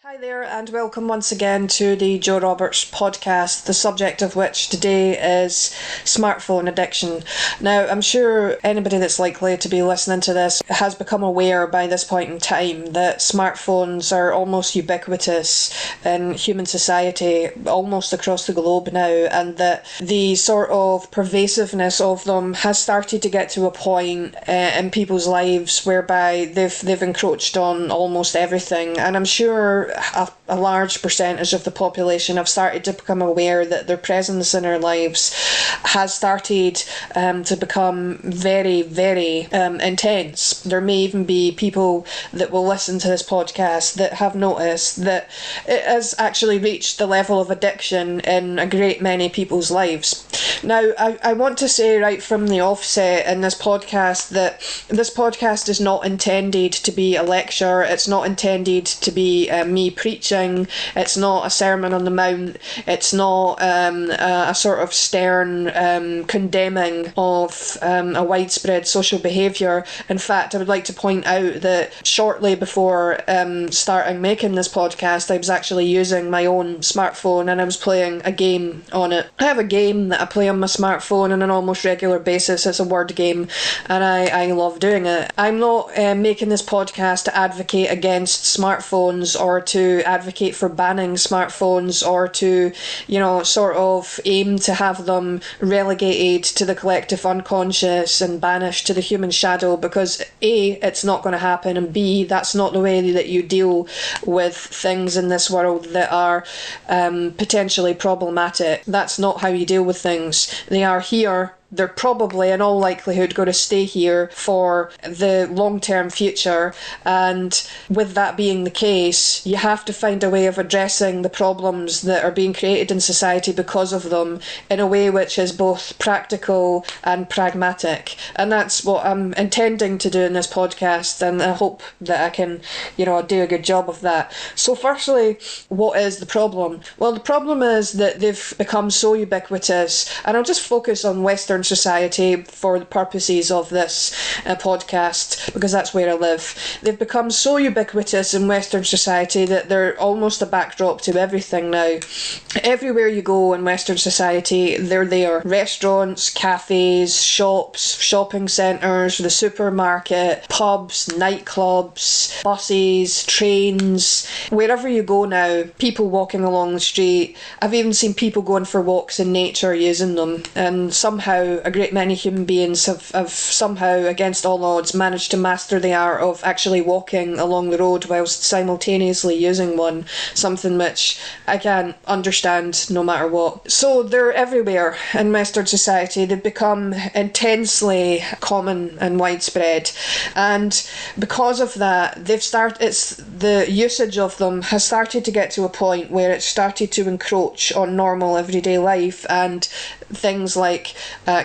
Hi there, and welcome once again to the Joe Roberts podcast, the subject of which today is smartphone addiction. Now, I'm sure anybody that's likely to be listening to this has become aware by this point in time that smartphones are almost ubiquitous in human society, almost across the globe now, and that the sort of pervasiveness of them has started to get to a point in people's lives whereby they've encroached on almost everything. And I'm sure a large percentage of the population have started to become aware that their presence in our lives has started to become very, very intense. There may even be people that will listen to this podcast that have noticed that it has actually reached the level of addiction in a great many people's lives. Now, I want to say right from the offset in this podcast that this podcast is not intended to be a lecture. It's not intended to be me preaching. It's not a sermon on the mount. It's not a sort of stern condemning of a widespread social behaviour. In fact, I would like to point out that shortly before starting making this podcast, I was actually using my own smartphone and I was playing a game on it. I have a game that I play on my smartphone on an almost regular basis. It's a word game and I love doing it. I'm not making this podcast to advocate against smartphones or to advocate for banning smartphones or to, sort of aim to have them relegated to the collective unconscious and banished to the human shadow, because A, it's not going to happen, and B, that's not the way that you deal with things in this world that are potentially problematic. That's not how you deal with things. They are here. They're probably in all likelihood going to stay here for the long-term future, and with that being the case, you have to find a way of addressing the problems that are being created in society because of them in a way which is both practical and pragmatic, and that's what I'm intending to do in this podcast, and I hope that I can do a good job of that. So firstly, what is the problem? Well, the problem is that they've become so ubiquitous, and I'll just focus on Western society for the purposes of this podcast, because that's where I live. They've become so ubiquitous in Western society that they're almost a backdrop to everything now. Everywhere you go in Western society, they're there. Restaurants, cafes, shops, shopping centres, the supermarket, pubs, nightclubs, buses, trains. Wherever you go now, people walking along the street. I've even seen people going for walks in nature using them, and somehow a great many human beings have somehow, against all odds, managed to master the art of actually walking along the road whilst simultaneously using one, something which I can't understand no matter what. So they're everywhere in Western society. They've become intensely common and widespread, and because of that, the usage of them has started to get to a point where it's started to encroach on normal everyday life and things like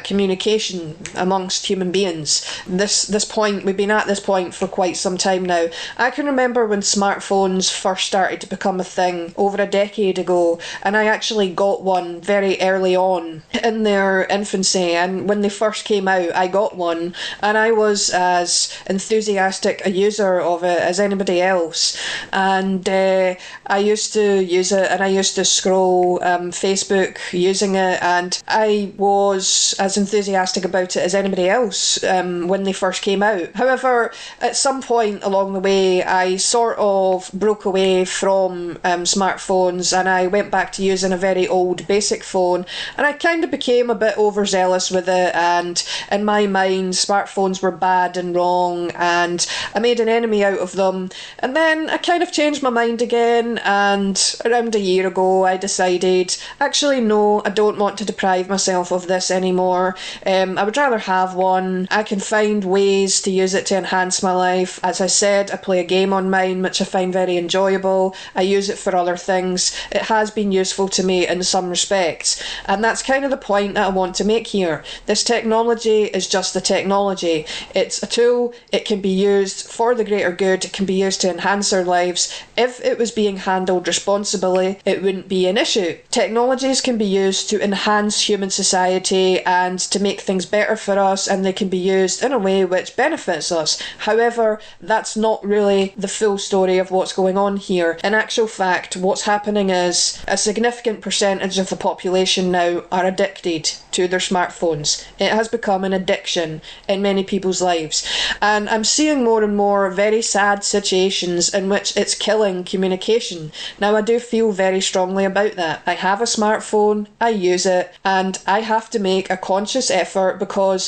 communication amongst human beings. This point, we've been at this point for quite some time now. I can remember when smartphones first started to become a thing over a decade ago, and I actually got one very early on in their infancy, and when they first came out I got one, and I was as enthusiastic a user of it as anybody else, and I used to use it and I used to scroll Facebook using it, and I was as enthusiastic about it as anybody else when they first came out. However, at some point along the way, I sort of broke away from smartphones and I went back to using a very old basic phone, and I kind of became a bit overzealous with it, and in my mind smartphones were bad and wrong, and I made an enemy out of them. And then I kind of changed my mind again, and around a year ago I decided, actually no, I don't want to deprive myself of this anymore. I would rather have one. I can find ways to use it to enhance my life. As I said, I play a game on mine which I find very enjoyable. I use it for other things. It has been useful to me in some respects, and that's kind of the point that I want to make here. This technology is just the technology. It's a tool. It can be used for the greater good. It can be used to enhance our lives. If it was being handled responsibly, it wouldn't be an issue. Technologies can be used to enhance human society and to make things better for us, and they can be used in a way which benefits us. However, that's not really the full story of what's going on here. In actual fact, what's happening is a significant percentage of the population now are addicted to their smartphones. It has become an addiction in many people's lives. And I'm seeing more and more very sad situations in which it's killing communication. Now, I do feel very strongly about that. I have a smartphone, I use it, and I have to make a conscious effort because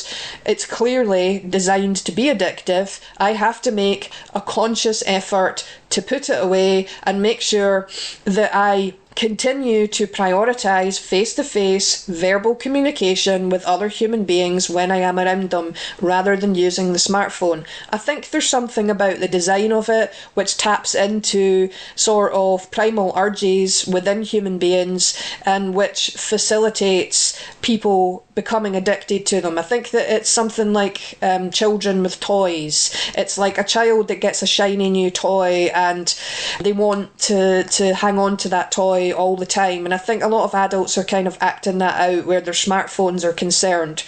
it's clearly designed to be addictive. I have to make a conscious effort to put it away and make sure that I continue to prioritise face-to-face verbal communication with other human beings when I am around them, rather than using the smartphone. I think there's something about the design of it which taps into sort of primal urges within human beings and which facilitates people becoming addicted to them. I think that it's something like children with toys. It's like a child that gets a shiny new toy and they want to hang on to that toy all the time, and I think a lot of adults are kind of acting that out where their smartphones are concerned.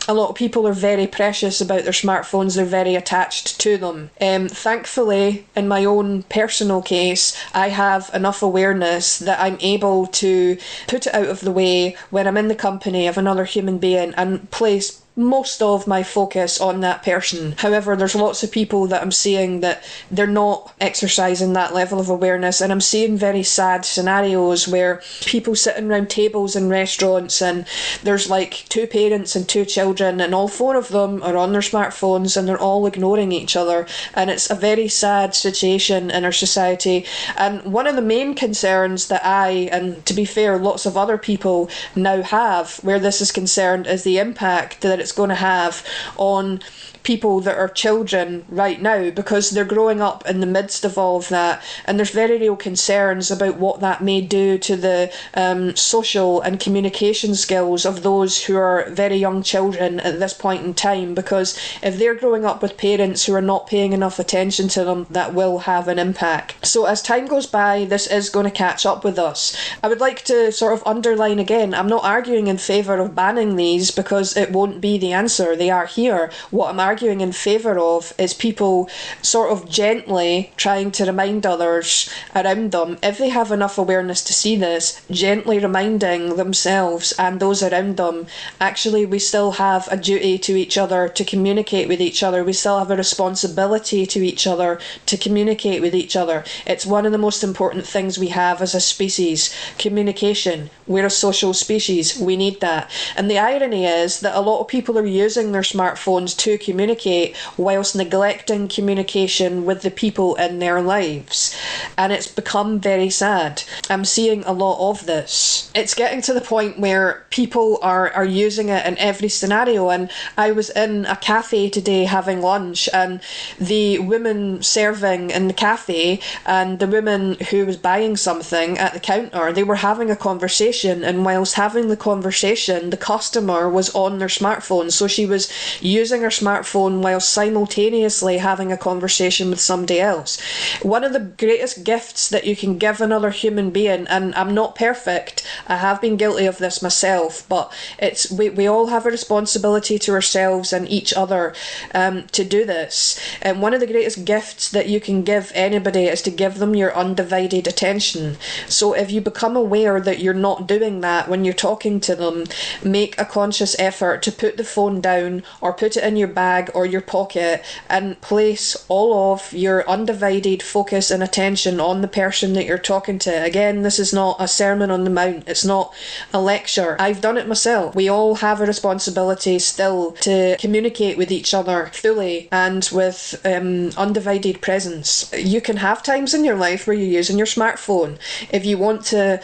A lot of people are very precious about their smartphones, they're very attached to them. Thankfully, in my own personal case, I have enough awareness that I'm able to put it out of the way when I'm in the company of another human being and place most of my focus on that person. However, there's lots of people that I'm seeing that they're not exercising that level of awareness, and I'm seeing very sad scenarios where people sitting around tables in restaurants and there's like two parents and two children and all four of them are on their smartphones and they're all ignoring each other, and it's a very sad situation in our society. And one of the main concerns that I, and to be fair, lots of other people now have where this is concerned, is the impact that it's going to have on people that are children right now, because they're growing up in the midst of all of that, and there's very real concerns about what that may do to the social and communication skills of those who are very young children at this point in time, because if they're growing up with parents who are not paying enough attention to them, that will have an impact. So as time goes by, this is going to catch up with us. I would like to sort of underline again, I'm not arguing in favour of banning these because it won't be the answer. They are here. What I'm arguing in favour of is people sort of gently trying to remind others around them, if they have enough awareness to see this, gently reminding themselves and those around them, actually we still have a duty to each other to communicate with each other. We still have a responsibility to each other to communicate with each other. It's one of the most important things we have as a species, communication. We're a social species. We need that. And the irony is that a lot of people are using their smartphones to communicate whilst neglecting communication with the people in their lives. And it's become very sad. I'm seeing a lot of this. It's getting to the point where people are using it in every scenario. And I was in a cafe today having lunch, and the woman serving in the cafe and the woman who was buying something at the counter, they were having a conversation, and whilst having the conversation, the customer was on their smartphone. So she was using her smartphone while simultaneously having a conversation with somebody else. One of the greatest gifts that you can give another human being, and I'm not perfect, I have been guilty of this myself, but it's we all have a responsibility to ourselves and each other to do this. And one of the greatest gifts that you can give anybody is to give them your undivided attention. So if you become aware that you're not doing that when you're talking to them, make a conscious effort to put the phone down or put it in your bag or your pocket and place all of your undivided focus and attention on the person that you're talking to. Again, this is not a sermon on the mount, it's not a lecture. I've done it myself. We all have a responsibility still to communicate with each other fully and with undivided presence. You can have times in your life where you're using your smartphone. If you want to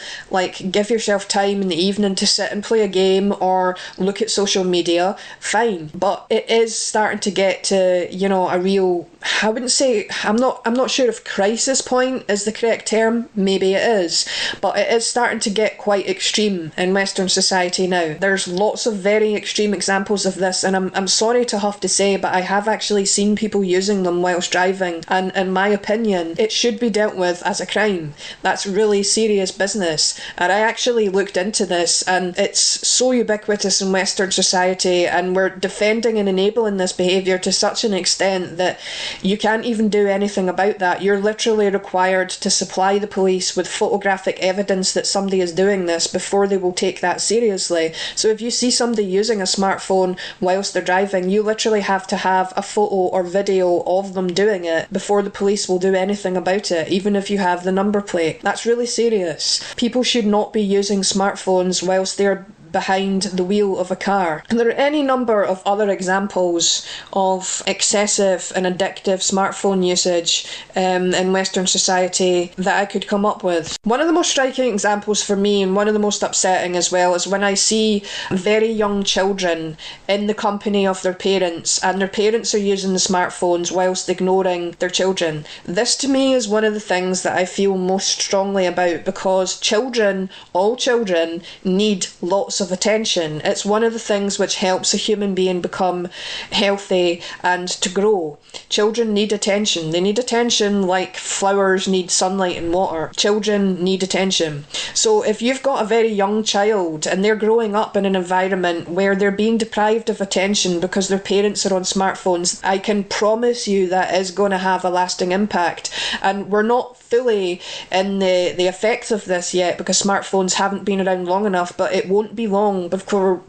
give yourself time in the evening to sit and play a game or look at social media, fine. But it is starting to get to, a real I wouldn't say, I'm not sure if crisis point is the correct term. Maybe it is, but it is starting to get quite extreme in Western society now. There's lots of very extreme examples of this, and I'm sorry to have to say, but I have actually seen people using them whilst driving, and in my opinion, it should be dealt with as a crime. That's really serious business. And I actually looked into this, and it's so ubiquitous in Western society, and we're defending and enabling this behaviour to such an extent that you can't even do anything about that. You're literally required to supply the police with photographic evidence that somebody is doing this before they will take that seriously. So if you see somebody using a smartphone whilst they're driving, you literally have to have a photo or video of them doing it before the police will do anything about it, even if you have the number plate. That's really serious. People should not be using smartphones whilst they're behind the wheel of a car. And there are any number of other examples of excessive and addictive smartphone usage in Western society that I could come up with. One of the most striking examples for me, and one of the most upsetting as well, is when I see very young children in the company of their parents, and their parents are using the smartphones whilst ignoring their children. This to me is one of the things that I feel most strongly about, because children, all children, need lots of attention. It's one of the things which helps a human being become healthy and to grow. Children need attention. They need attention like flowers need sunlight and water. Children need attention. So if you've got a very young child and they're growing up in an environment where they're being deprived of attention because their parents are on smartphones, I can promise you that is going to have a lasting impact. And we're not fully in the effects of this yet, because smartphones haven't been around long enough, but it won't be long before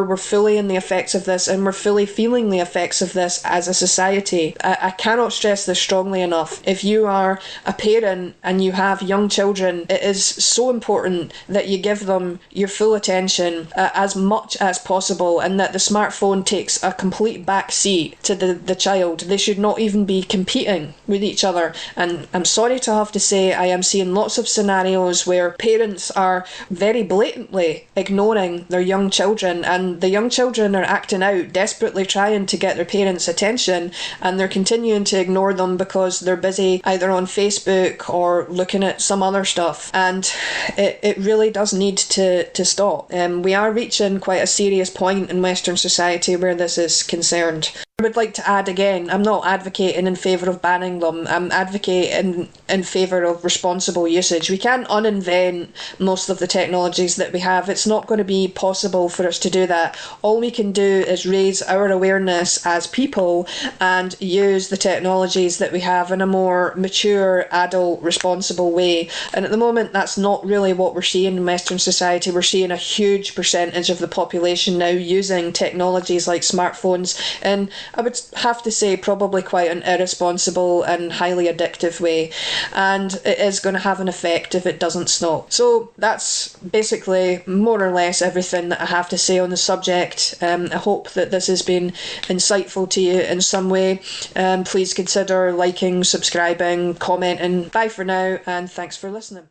we're fully in the effects of this, and we're fully feeling the effects of this as a society. I cannot stress this strongly enough. If you are a parent and you have young children, it is so important that you give them your full attention as much as possible, and that the smartphone takes a complete back seat to the child. They should not even be competing with each other. And I'm sorry to have to say, I am seeing lots of scenarios where parents are very blatantly ignoring their young children, and the young children are acting out, desperately trying to get their parents' attention, and they're continuing to ignore them because they're busy either on Facebook or looking at some other stuff. And it really does need to stop. We are reaching quite a serious point in Western society where this is concerned. I would like to add again, I'm not advocating in favour of banning them. I'm advocating in favour of responsible usage. We can't uninvent most of the technologies that we have. It's not going to be possible for us to do that. All we can do is raise our awareness as people and use the technologies that we have in a more mature, adult, responsible way. And at the moment, that's not really what we're seeing in Western society. We're seeing a huge percentage of the population now using technologies like smartphones, and I would have to say probably quite an irresponsible and highly addictive way, and it is going to have an effect if it doesn't stop. So that's basically more or less everything that I have to say on the subject. I hope that this has been insightful to you in some way. Please consider liking, subscribing, commenting. Bye for now, and thanks for listening.